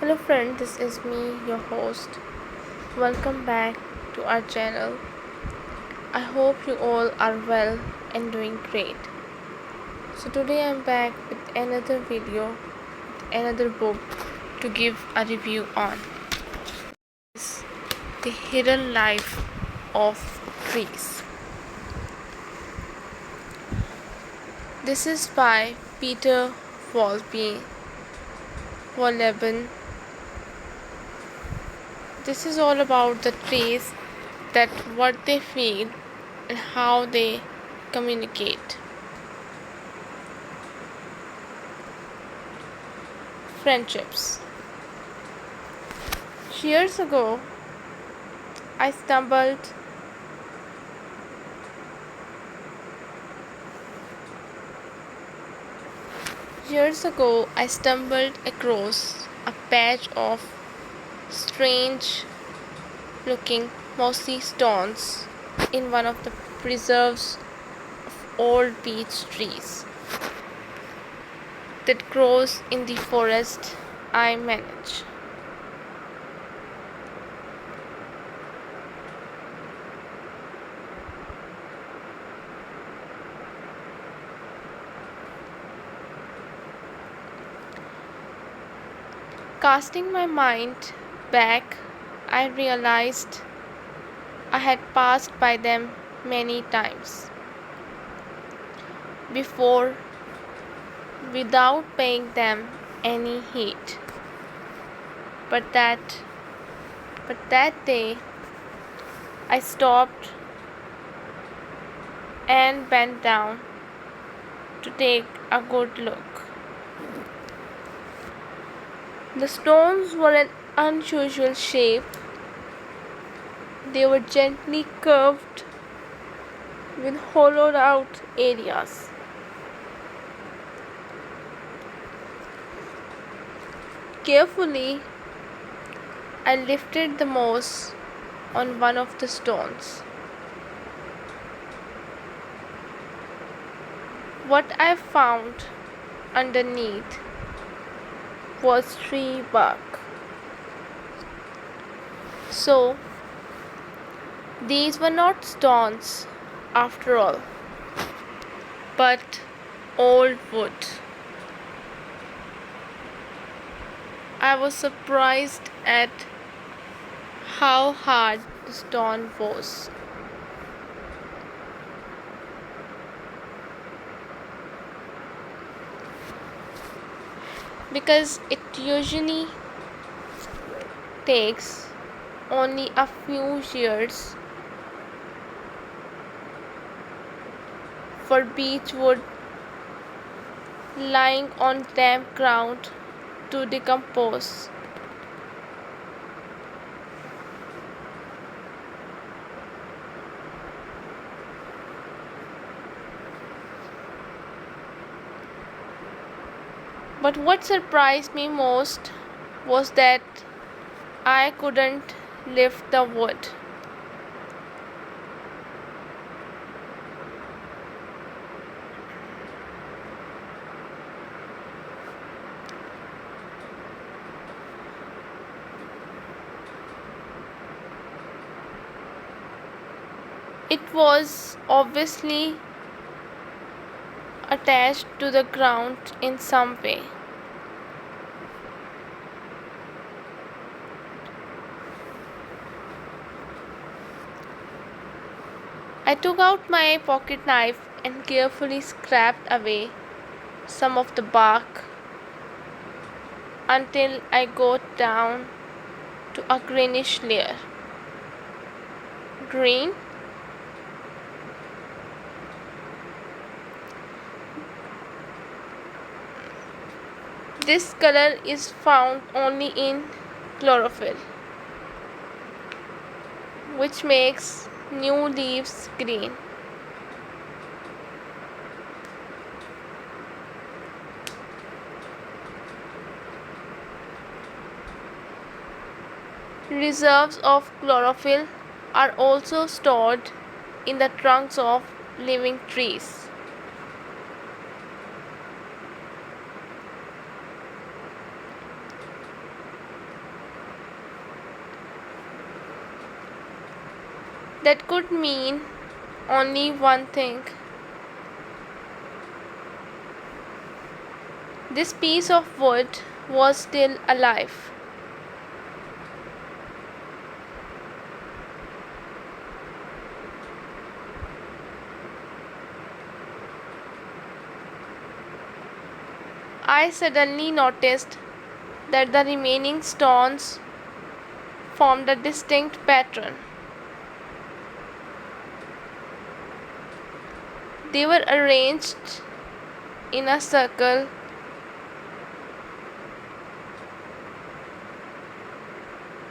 Hello friend, this is me, your host. Welcome back to our channel. I hope you all are well and doing great. So today I'm back with another video, with another book to give a review on. It's The Hidden Life of Trees. This is by Peter Wohlleben. This is all about the trees, that what they feel and how they communicate. Friendships. Years ago, I stumbled across a patch of strange looking mossy stones in one of the preserves of old beech trees that grows in the forest I manage. Casting my mind back, I realized I had passed by them many times before without paying them any heed. But that day I stopped and bent down to take a good look. The stones were an unusual shape. They were gently curved with hollowed out areas. Carefully, I lifted the moss on one of the stones. What I found underneath was tree bark. So, these were not stones after all, but old wood. I was surprised at how hard the stone was. Because it usually takes only a few years for beech wood lying on damp ground to decompose. But what surprised me most was that I couldn't lift the wood. It was obviously attached to the ground in some way. I took out my pocket knife and carefully scraped away some of the bark until I got down to a greenish layer. Green? This color is found only in chlorophyll, which makes new leaves green. Reserves of chlorophyll are also stored in the trunks of living trees. That could mean only one thing. This piece of wood was still alive. I suddenly noticed that the remaining stones formed a distinct pattern. They were arranged in a circle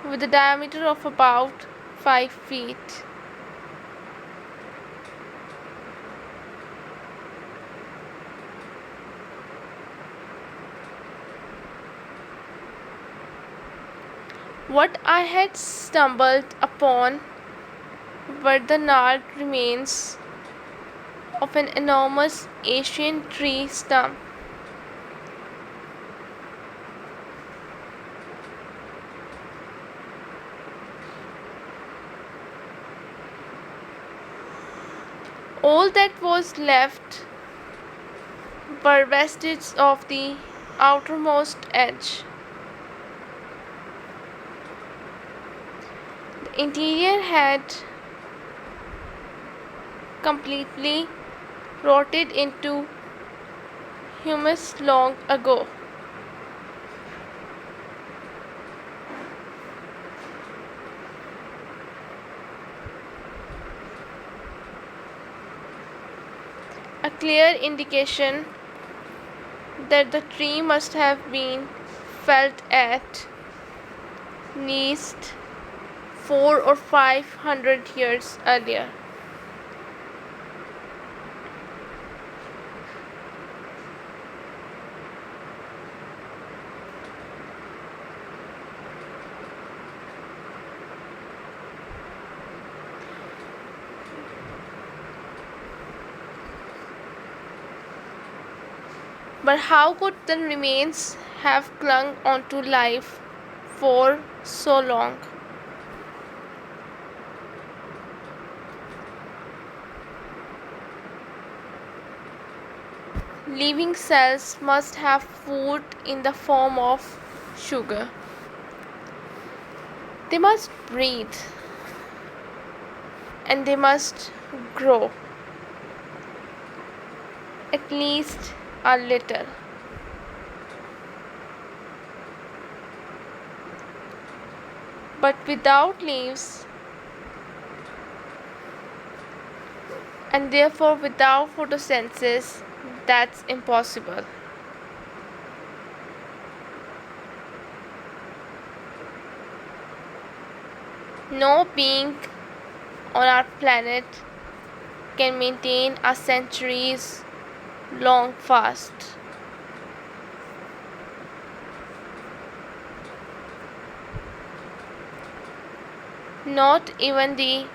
with a diameter of about 5 feet. What I had stumbled upon were the gnarled remains of an enormous Asian tree stump. All that was left were vestiges of the outermost edge. The interior had completely rotted into humus long ago. A clear indication that the tree must have been felled at least 400 or 500 years earlier. But how could the remains have clung onto life for so long? Living cells must have food in the form of sugar. They must breathe and they must grow, at least a little. But without leaves, and therefore without photosynthesis, that's impossible. No being on our planet can maintain a centuries long fast. Not even the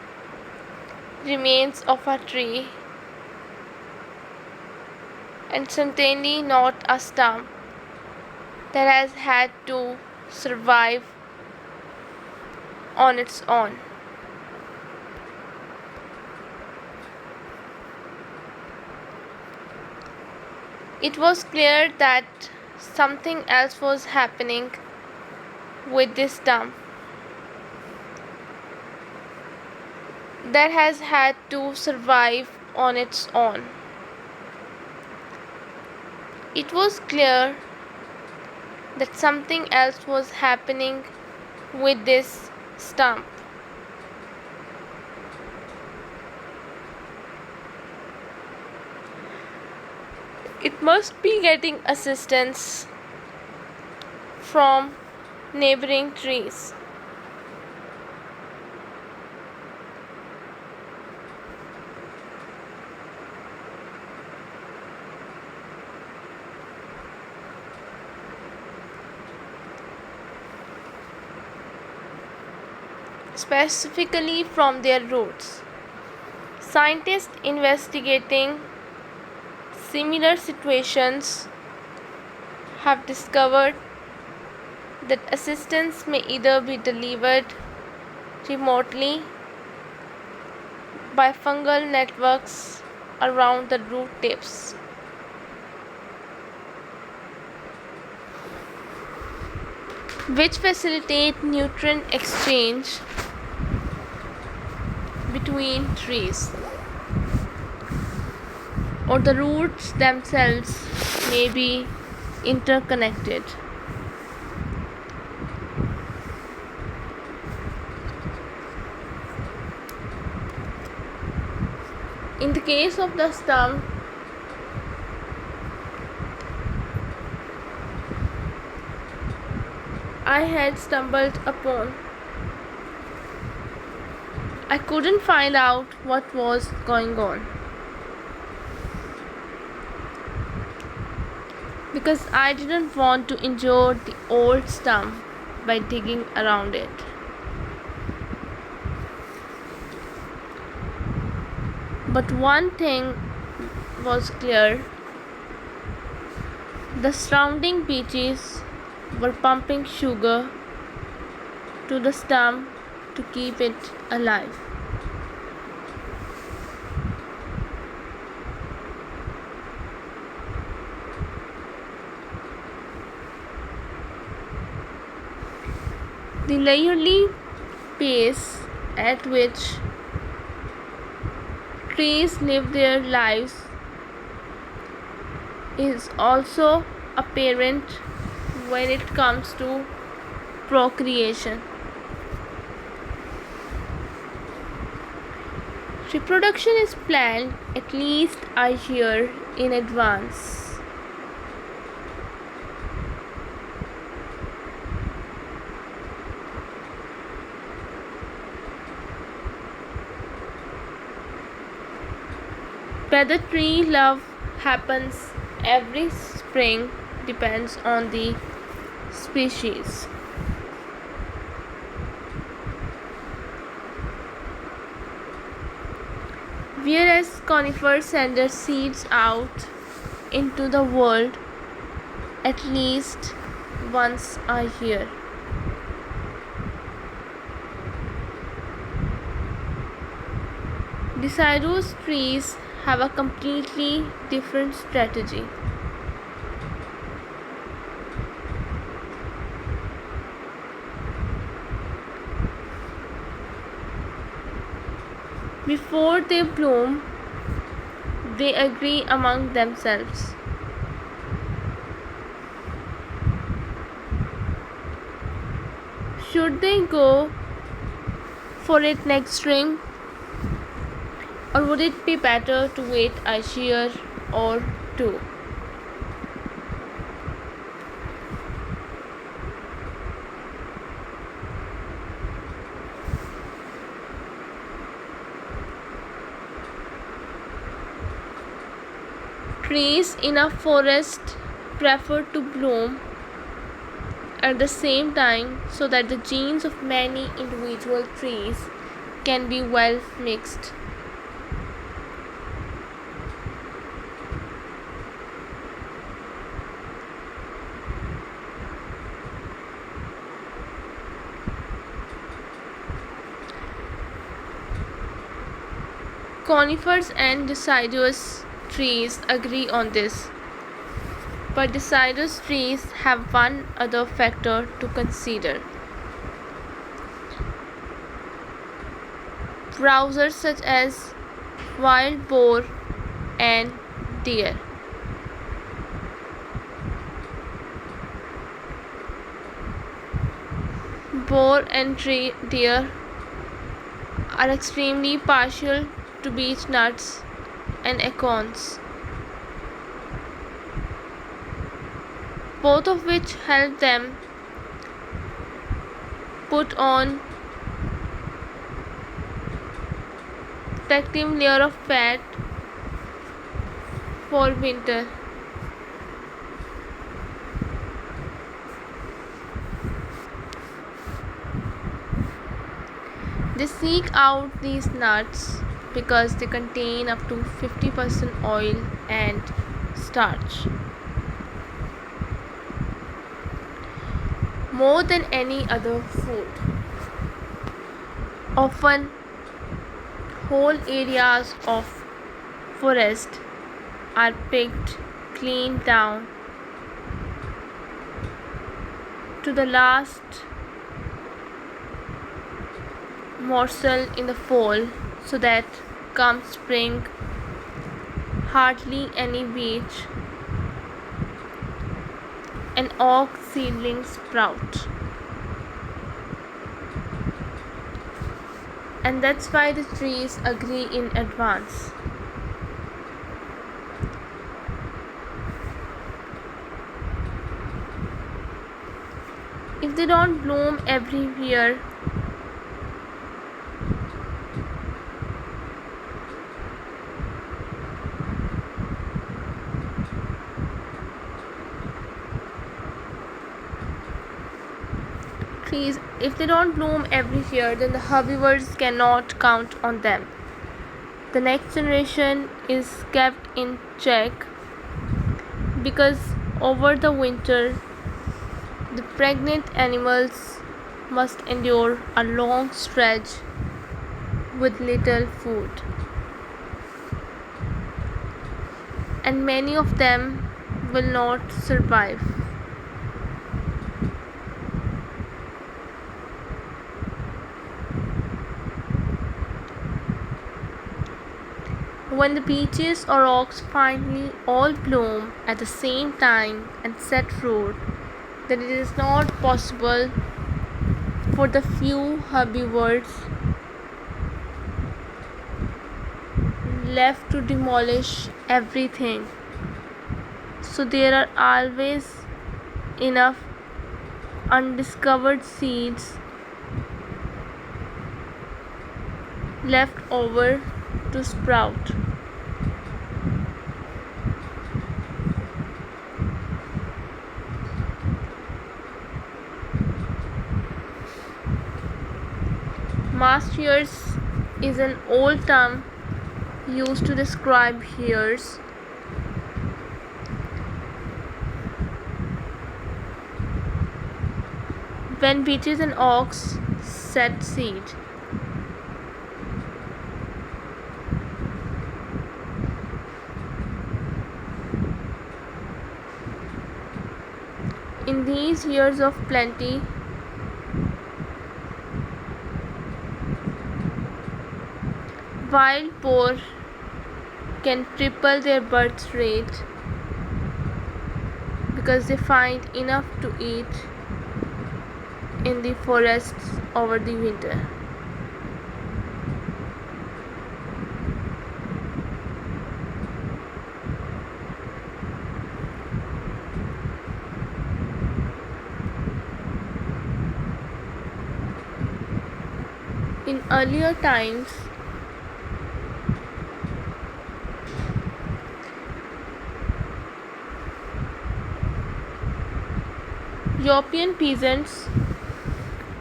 remains of a tree, and certainly not a stump that has had to survive on its own. It was clear that something else was happening with this stump that has had to survive on its own. It was clear that something else was happening with this stump. It must be getting assistance from neighboring trees. Specifically from their roots. Scientists investigating similar situations have discovered that assistance may either be delivered remotely by fungal networks around the root tips. Which facilitate nutrient exchange between trees, or the roots themselves may be interconnected. In the case of the stump, I had stumbled upon. I couldn't find out what was going on because I didn't want to injure the old stump by digging around it. But one thing was clear: the surrounding beaches were pumping sugar to the stump to keep it alive. The leisurely pace at which trees live their lives is also apparent when it comes to procreation. Reproduction is planned at least a year in advance. Whether tree love happens every spring depends on the species. Whereas conifers send their seeds out into the world at least once a year. Deciduous trees have a completely different strategy. Before they bloom, they agree among themselves. Should they go for it next spring, or would it be better to wait a year or two? Trees in a forest prefer to bloom at the same time so that the genes of many individual trees can be well mixed. Conifers and deciduous trees agree on this, but deciduous trees have one other factor to consider. Browsers such as wild boar and deer. Boar and deer are extremely partial to beech nuts and acorns, both of which help them put on protective layer of fat for winter. They seek out these nuts because they contain up to 50% oil and starch, more than any other food. Often Whole areas of forest are picked clean down to the last morsel in the fall, so that come spring, hardly any beech and oak seedlings sprout. And that's why the trees agree in advance. If they don't bloom everywhere, then the herbivores cannot count on them. The next generation is kept in check because over the winter the pregnant animals must endure a long stretch with little food, and many of them will not survive. When the beeches or oaks finally all bloom at the same time and set fruit, then it is not possible for the few herbivores left to demolish everything. So there are always enough undiscovered seeds left over to sprout. Mast hairs is an old term used to describe hairs when beeches and oaks set seed. In these years of plenty, wild boar can triple their birth rate because they find enough to eat in the forests over the winter. In earlier times, European peasants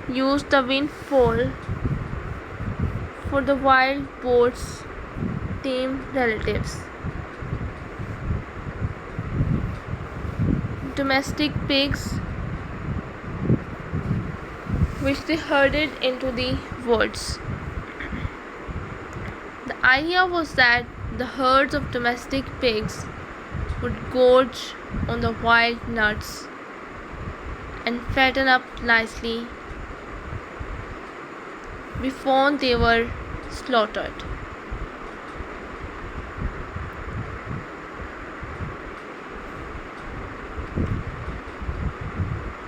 used the windfall for the wild boar's tame relatives. Domestic pigs, which they herded into the woods. The idea was that the herds of domestic pigs would gorge on the wild nuts and fatten up nicely before they were slaughtered.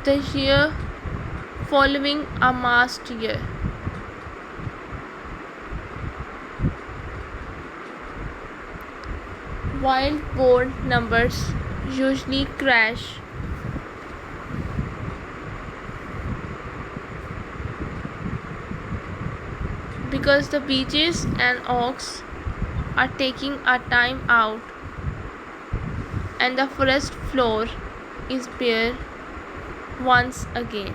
The year following a mast year, wild boar numbers usually crash because the beeches and oaks are taking a time out and the forest floor is bare once again.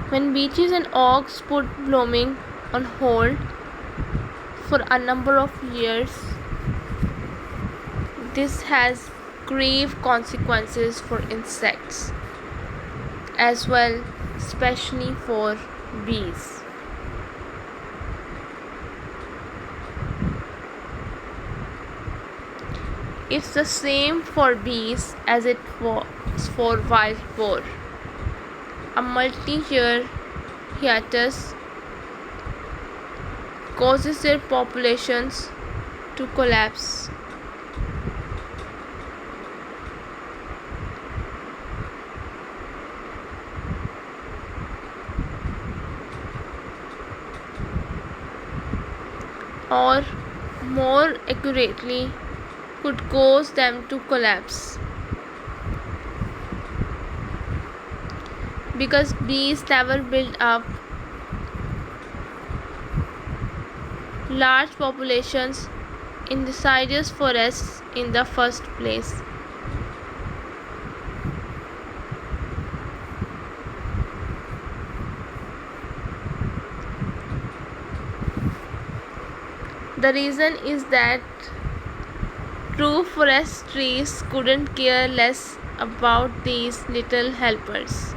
When beeches and oaks put blooming on hold, for a number of years. This has grave consequences for insects as well, especially for bees. It's the same for bees as it was for wild boar. A multi-year hiatus causes their populations to collapse. Or more accurately, could cause them to collapse. Because bees never build up large populations in deciduous forests in the first place. The reason is that true forest trees couldn't care less about these little helpers.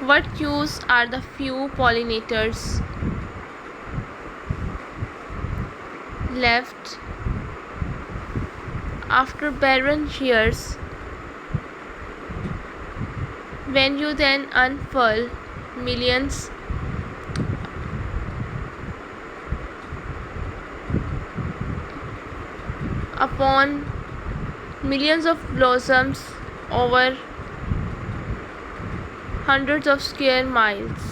What use are the few pollinators left after barren years, when you then unfurl millions upon millions of blossoms over hundreds of square miles?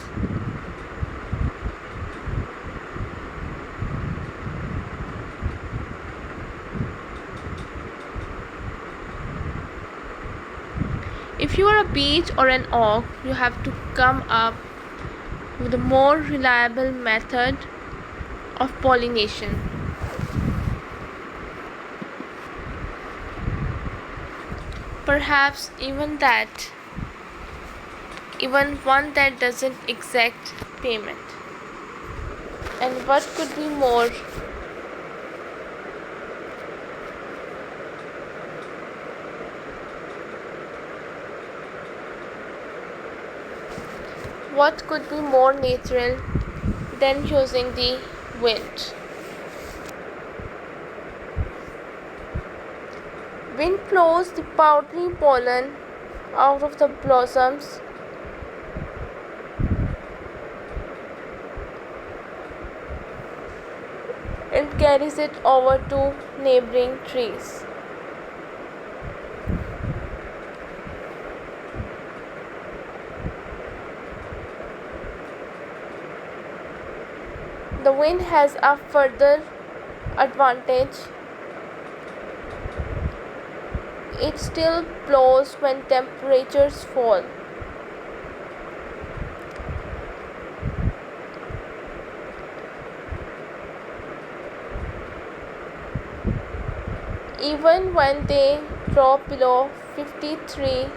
If you are a beech or an oak, you have to come up with a more reliable method of pollination. Perhaps even one that doesn't exact payment. And what could be more natural than using the wind? Wind blows the powdery pollen out of the blossoms and carries it over to neighboring trees. The wind has a further advantage. It still blows when temperatures fall. Even when they drop below 53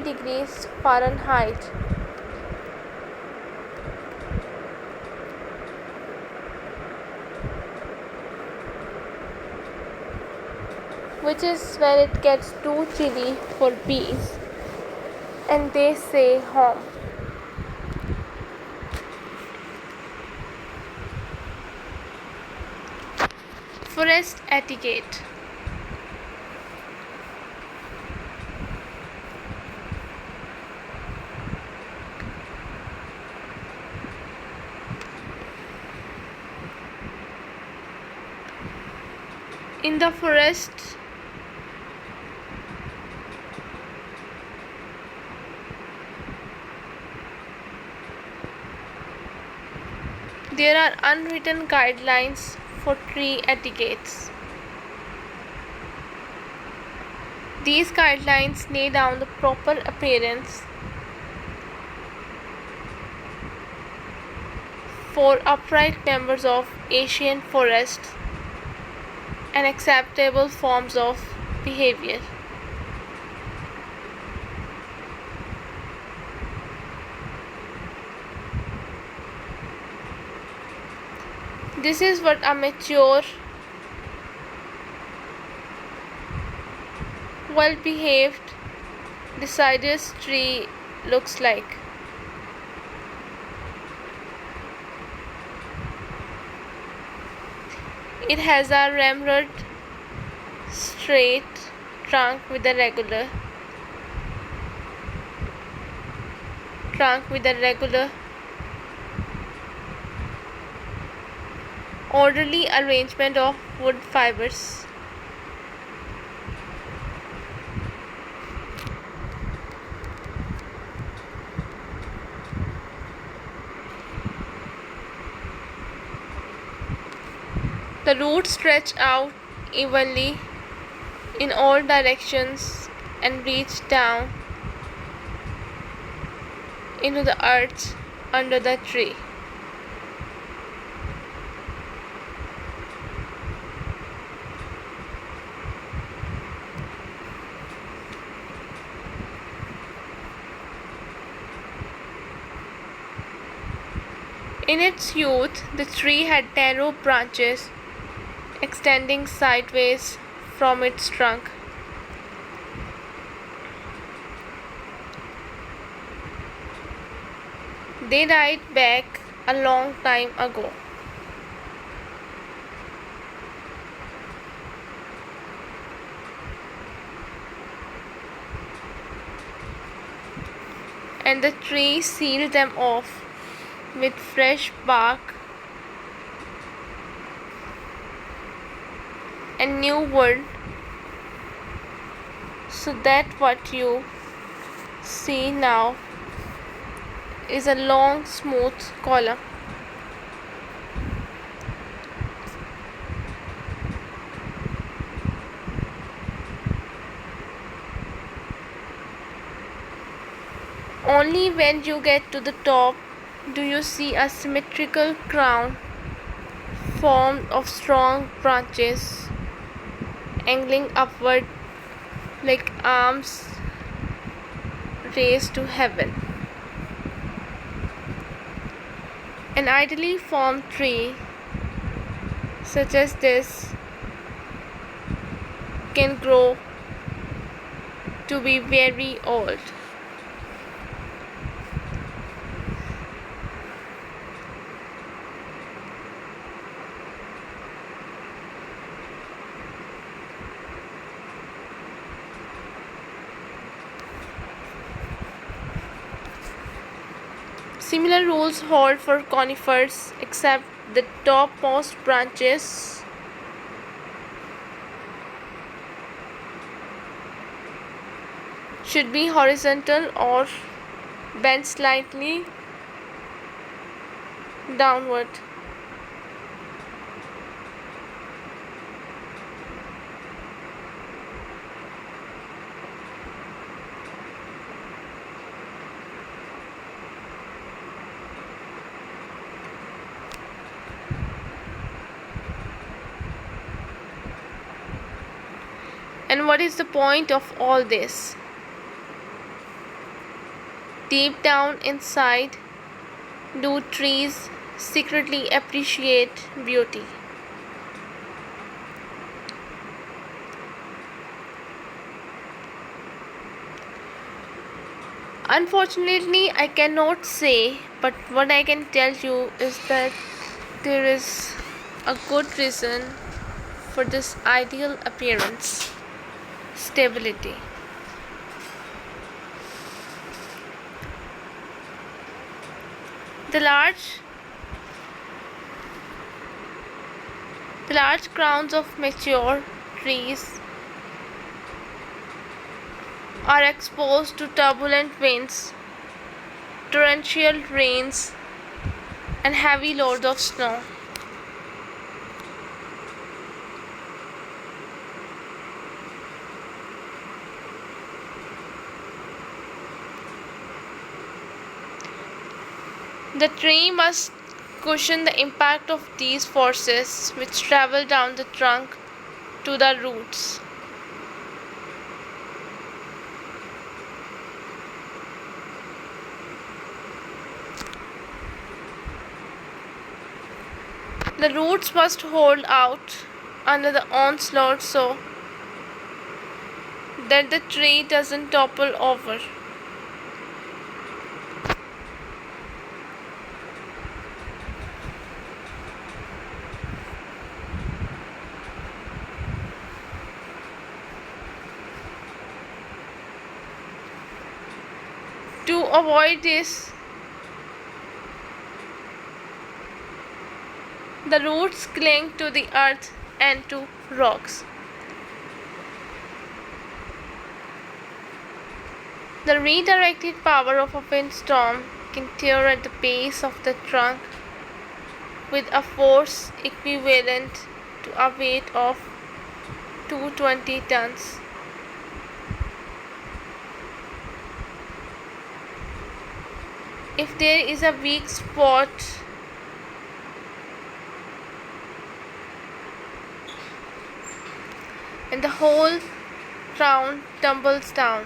degrees Fahrenheit. Which is when it gets too chilly for bees and they stay home. Forest etiquette. In the forest, there are unwritten guidelines for tree etiquettes. These guidelines lay down the proper appearance for upright members of Asian forests and acceptable forms of behavior. This is what a mature, well-behaved, deciduous tree looks like. It has a ramrod, straight trunk with a regular orderly arrangement of wood fibers. The roots stretch out evenly in all directions and reach down into the earth under the tree. In its youth, the tree had narrow branches extending sideways from its trunk. They died back a long time ago. And the tree sealed them off with fresh bark and new wood, so that what you see now is a long smooth column. Only when you get to the top do you see a symmetrical crown formed of strong branches angling upward like arms raised to heaven. An ideally formed tree such as this can grow to be very old. Similar rules hold for conifers, except the topmost branches should be horizontal or bent slightly downward. And what is the point of all this? Deep down inside, do trees secretly appreciate beauty? Unfortunately, I cannot say, but what I can tell you is that there is a good reason for this ideal appearance: stability. The large crowns of mature trees are exposed to turbulent winds, torrential rains, and heavy loads of snow. The tree must cushion the impact of these forces, which travel down the trunk to the roots. The roots must hold out under the onslaught so that the tree doesn't topple over. To avoid this, the roots cling to the earth and to rocks. The redirected power of a windstorm can tear at the base of the trunk with a force equivalent to a weight of 220 tons. If there is a weak spot and the whole crown tumbles down,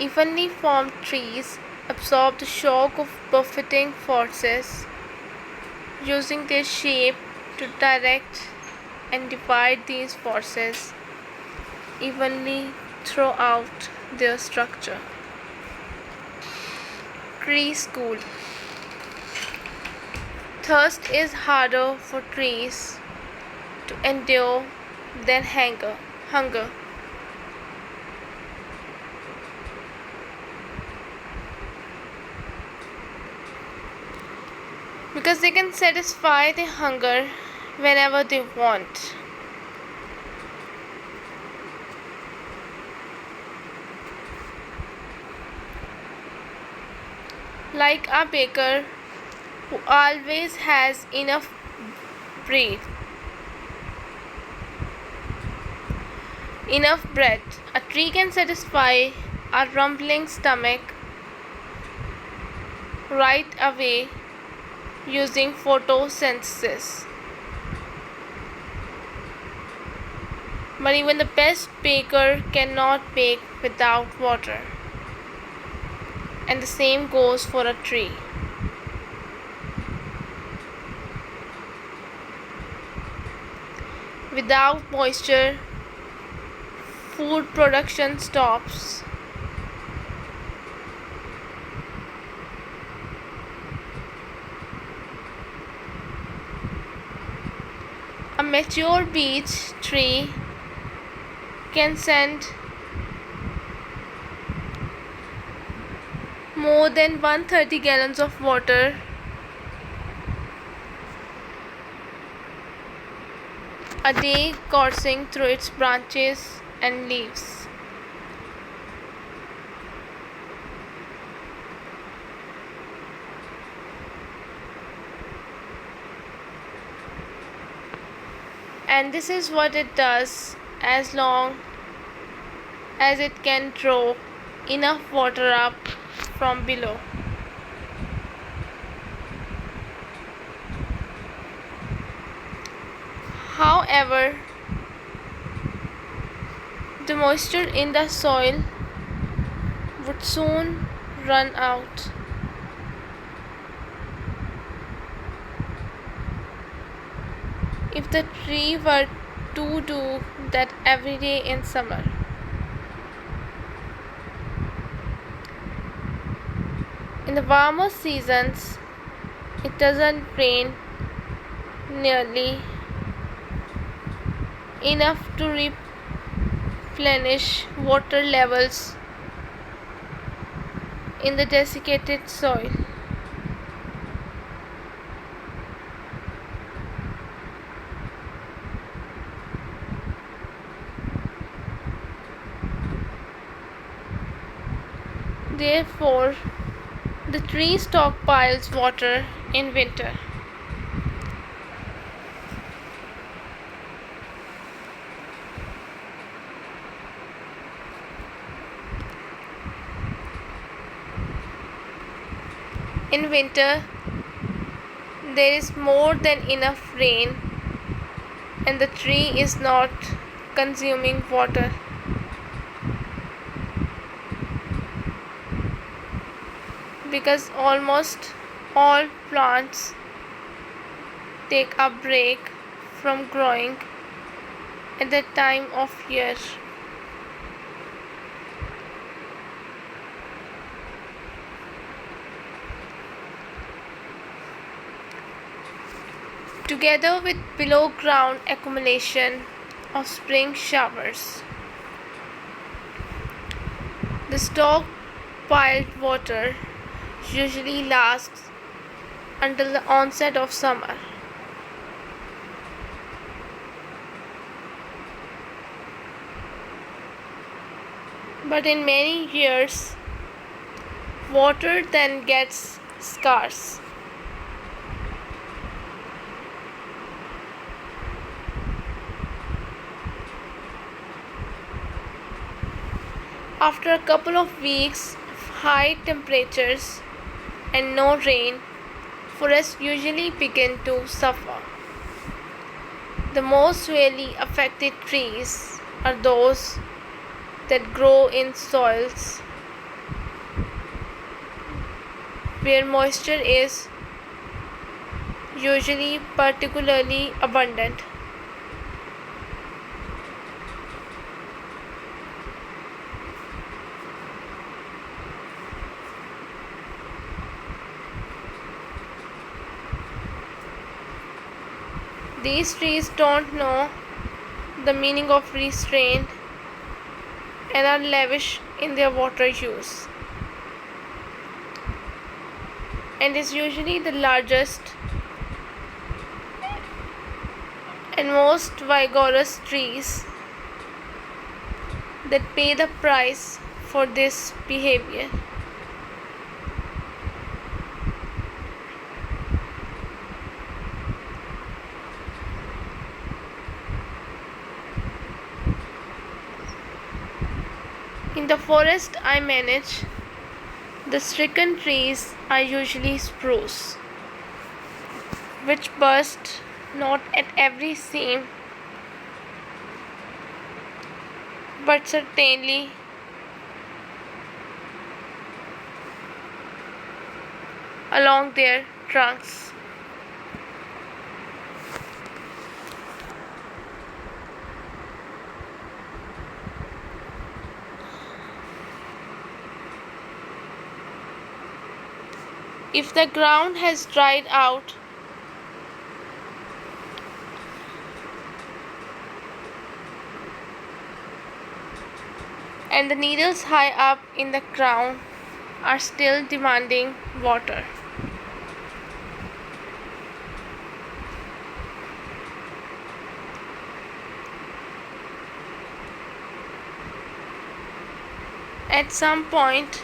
evenly formed trees absorb the shock of buffeting forces, using their shape to direct and divide these forces evenly throughout their structure. Tree school. Thirst is harder for trees to endure than hunger. Because they can satisfy their hunger whenever they want. Like a baker who always has enough bread, a tree can satisfy a rumbling stomach right away using photosynthesis. But even the best baker cannot bake without water. And the same goes for a tree. Without moisture, food production stops. A mature beech tree can send more than 130 gallons of water a day coursing through its branches and leaves. And this is what it does as long as it can draw enough water up from below. However, the moisture in the soil would soon run out. If the tree were to do that every day in summer. In the warmer seasons, it doesn't rain nearly enough to replenish water levels in the desiccated soil. Therefore, the tree stockpiles water in winter. In winter, there is more than enough rain and the tree is not consuming water. Because almost all plants take a break from growing at that time of year. Together with below ground accumulation of spring showers, the stockpiled water usually lasts until the onset of summer. But in many years, water then gets scarce. After a couple of weeks of high temperatures and no rain, forests usually begin to suffer. The most severely affected trees are those that grow in soils where moisture is usually particularly abundant. These trees don't know the meaning of restraint and are lavish in their water use, and is usually the largest and most vigorous trees that pay the price for this behavior. In the forest I manage, the stricken trees are usually spruce, which burst not at every seam, but certainly along their trunks. If the ground has dried out, and the needles high up in the crown are still demanding water, at some point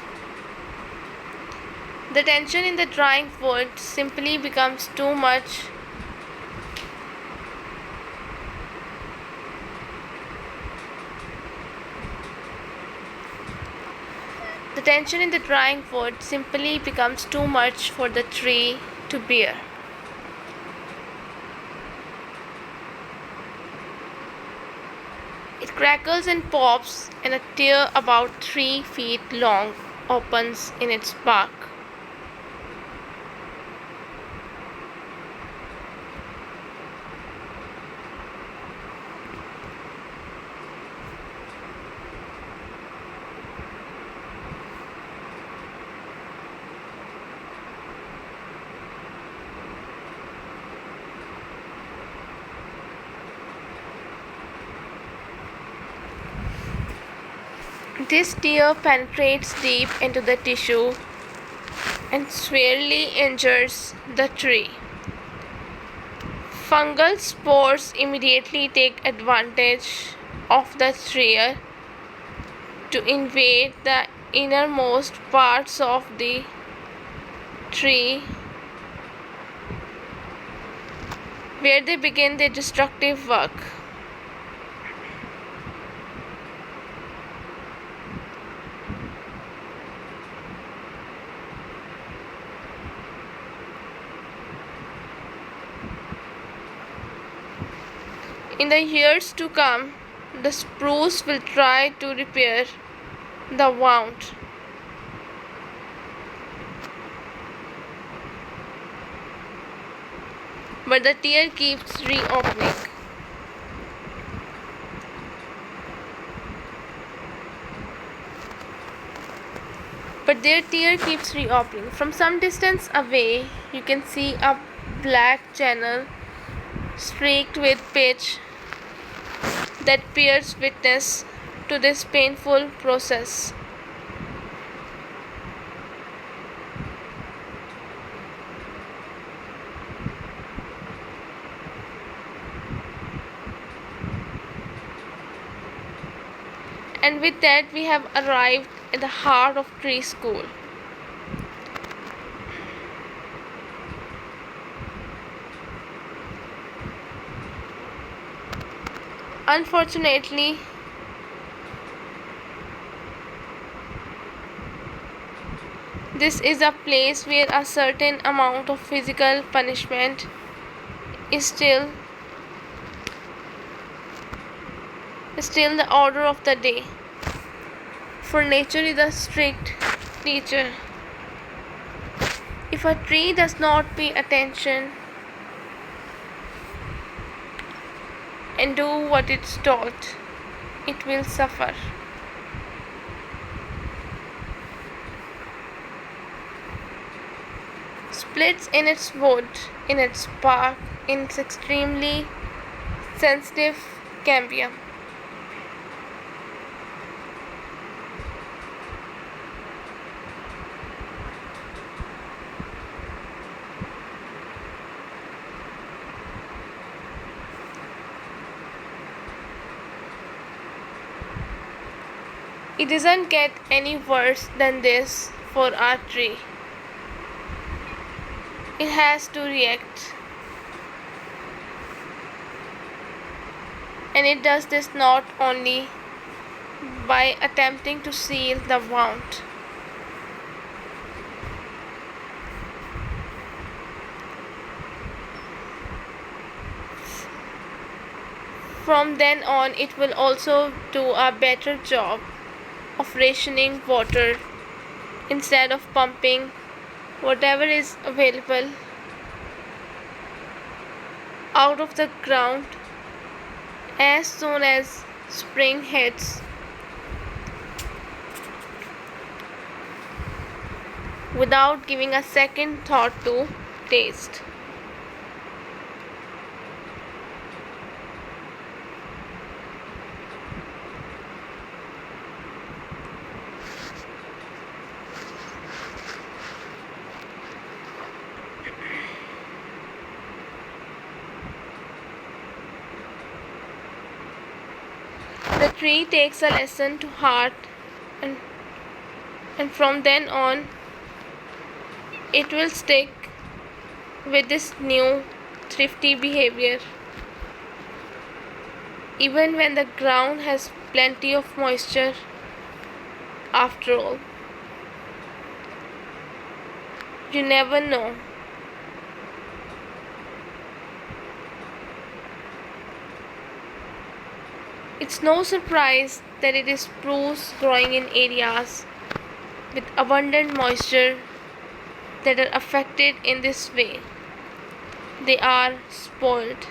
the tension in the drying wood simply becomes too much. The tension in the drying wood simply becomes too much for the tree to bear. It crackles and pops, and a tear about 3 feet long opens in its bark. This tear penetrates deep into the tissue and severely injures the tree. Fungal spores immediately take advantage of the tear to invade the innermost parts of the tree, where they begin their destructive work. In the years to come, the spruce will try to repair the wound. But the tear keeps reopening. But their tear keeps reopening. From some distance away, you can see a black channel streaked with pitch that bears witness to this painful process. And with that, we have arrived at the heart of tree school. Unfortunately, this is a place where a certain amount of physical punishment is still the order of the day. For nature is a strict teacher. If a tree does not pay attention and do what it's taught, it will suffer. Splits in its wood, in its bark, in its extremely sensitive cambium. It doesn't get any worse than this for our tree. It has to react. And it does this not only by attempting to seal the wound. From then on, it will also do a better job of rationing water instead of pumping whatever is available out of the ground as soon as spring hits, without giving a second thought to taste. The tree takes a lesson to heart, and from then on it will stick with this new thrifty behavior even when the ground has plenty of moisture. After all, you never know. It's no surprise that it is spruce growing in areas with abundant moisture that are affected in this way. They are spoiled.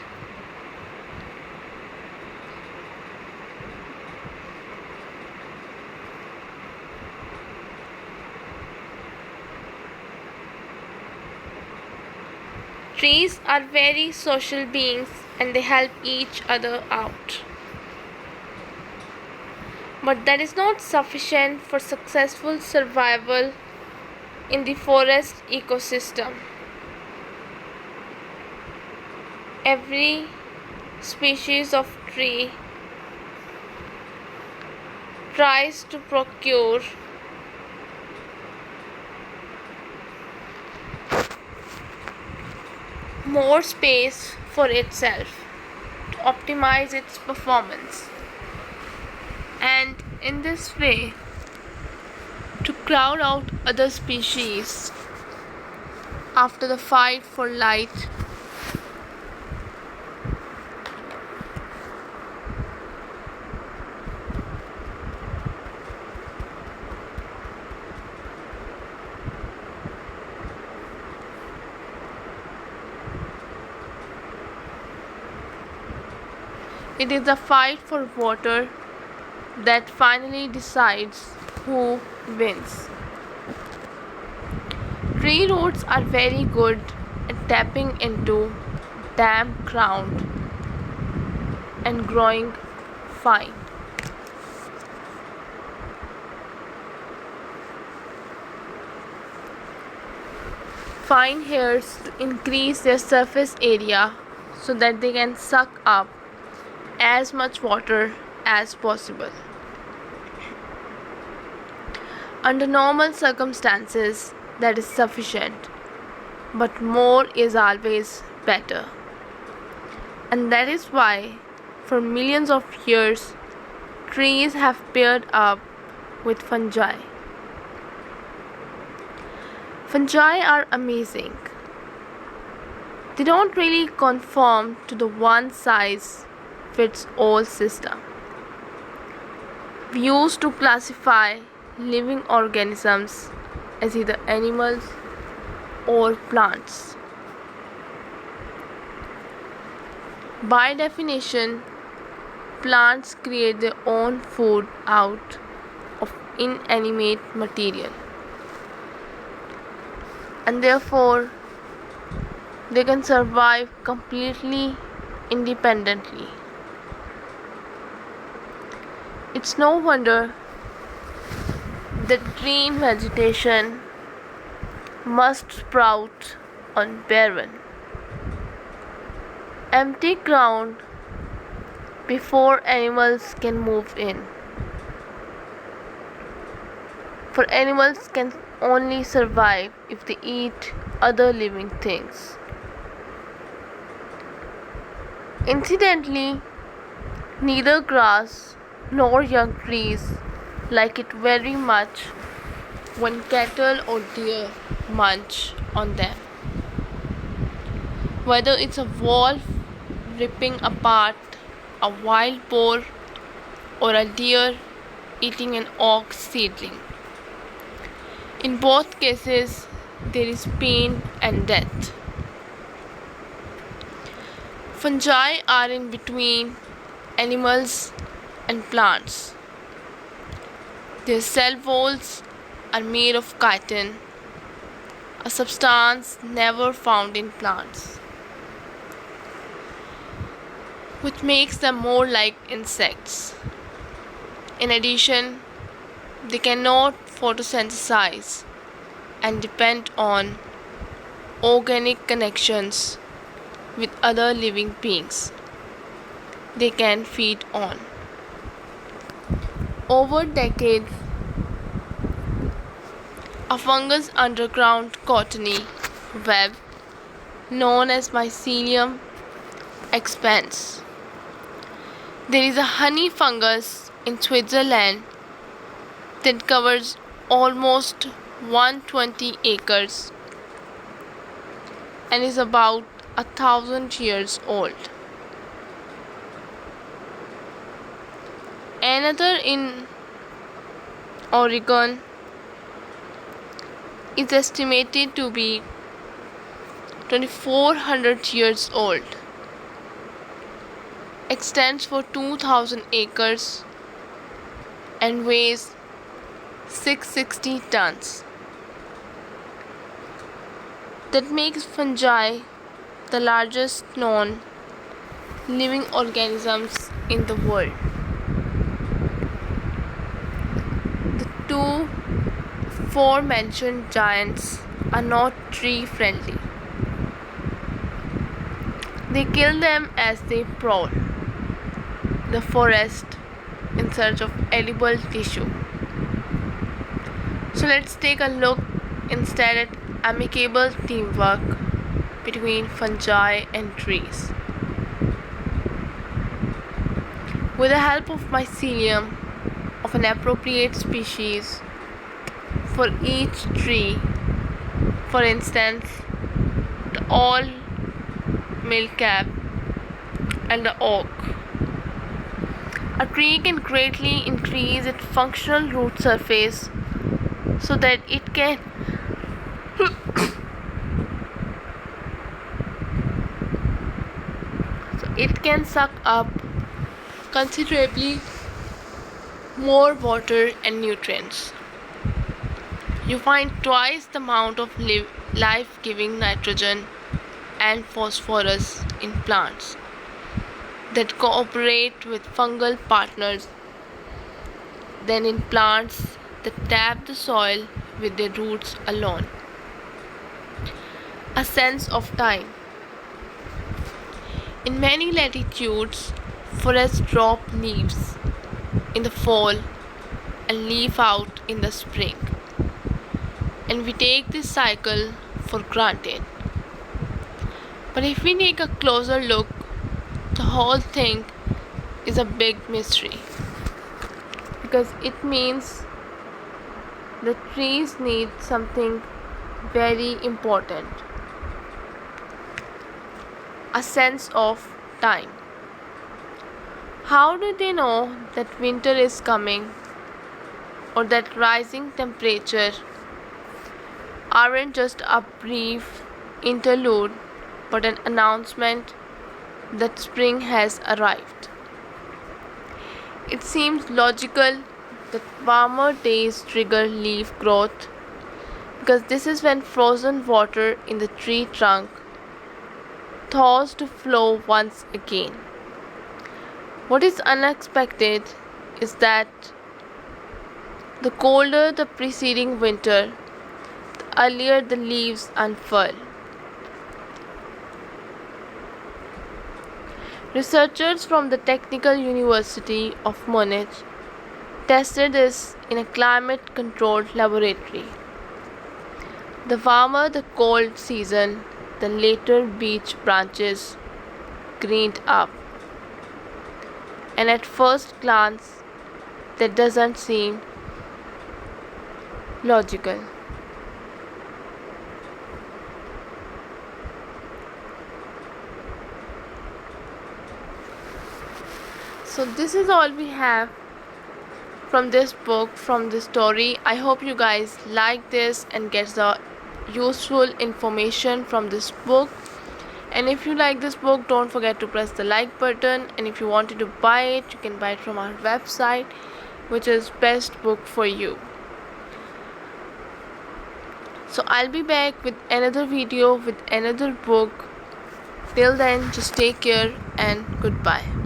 Trees are very social beings and they help each other out. But that is not sufficient for successful survival in the forest ecosystem. Every species of tree tries to procure more space for itself to optimize its performance, and in this way to crowd out other species after the fight for light It is the fight for water that finally decides who wins. Tree roots are very good at tapping into damp ground and growing fine. Fine hairs to increase their surface area so that they can suck up as much water as possible. Under normal circumstances, that is sufficient, but more is always better. And that is why, for millions of years, trees have paired up with fungi. Fungi are amazing. They don't really conform to the one size fits all system. We used to classify living organisms as either animals or plants. By definition, plants create their own food out of inanimate material, and therefore they can survive completely independently. It's no wonder that green vegetation must sprout on barren, empty ground before animals can move in. For animals can only survive if they eat other living things. Incidentally, neither grass nor young trees like it very much when cattle or deer munch on them. Whether it's a wolf ripping apart a wild boar or a deer eating an oak seedling. In both cases, there is pain and death. Fungi are in between animals and plants. Their cell walls are made of chitin, a substance never found in plants, which makes them more like insects. In addition, they cannot photosynthesize and depend on organic connections with other living beings they can feed on. Over decades, a fungus underground cottony web known as mycelium expands. There is a honey fungus in Switzerland that covers almost 120 acres and is about 1,000 years old. Another in Oregon is estimated to be 2,400 years old, extends for 2,000 acres and weighs 660 tons. That makes fungi the largest known living organisms in the world. The two aforementioned giants are not tree friendly. They kill them as they prowl the forest in search of edible tissue. So let's take a look instead at amicable teamwork between fungi and trees. With the help of mycelium of an appropriate species for each tree, for instance, the all milkcap and the oak, a tree can greatly increase its functional root surface so that it can suck up considerably more water and nutrients. You find twice the amount of life-giving nitrogen and phosphorus in plants that cooperate with fungal partners than in plants that tap the soil with their roots alone. A sense of time. In many latitudes, forests drop leaves in the fall and leaf out in the spring, and we take this cycle for granted. But if we take a closer look, the whole thing is a big mystery, because it means the trees need something very important: a sense of time. How do they know that winter is coming, or that rising temperature aren't just a brief interlude but an announcement that spring has arrived? It seems logical that warmer days trigger leaf growth, because this is when frozen water in the tree trunk thaws to flow once again. What is unexpected is that the colder the preceding winter, the earlier the leaves unfurl. Researchers from the Technical University of Munich tested this in a climate-controlled laboratory. The warmer the cold season, the later beech branches greened up. And at first glance, that doesn't seem logical. So this is all we have from this book, from this story. I hope you guys like this and get the useful information from this book. And if you like this book, don't forget to press the like button. And if you wanted to buy it, you can buy it from our website, which is Best Book for You. So I'll be back with another video with another book. Till then, just take care and goodbye.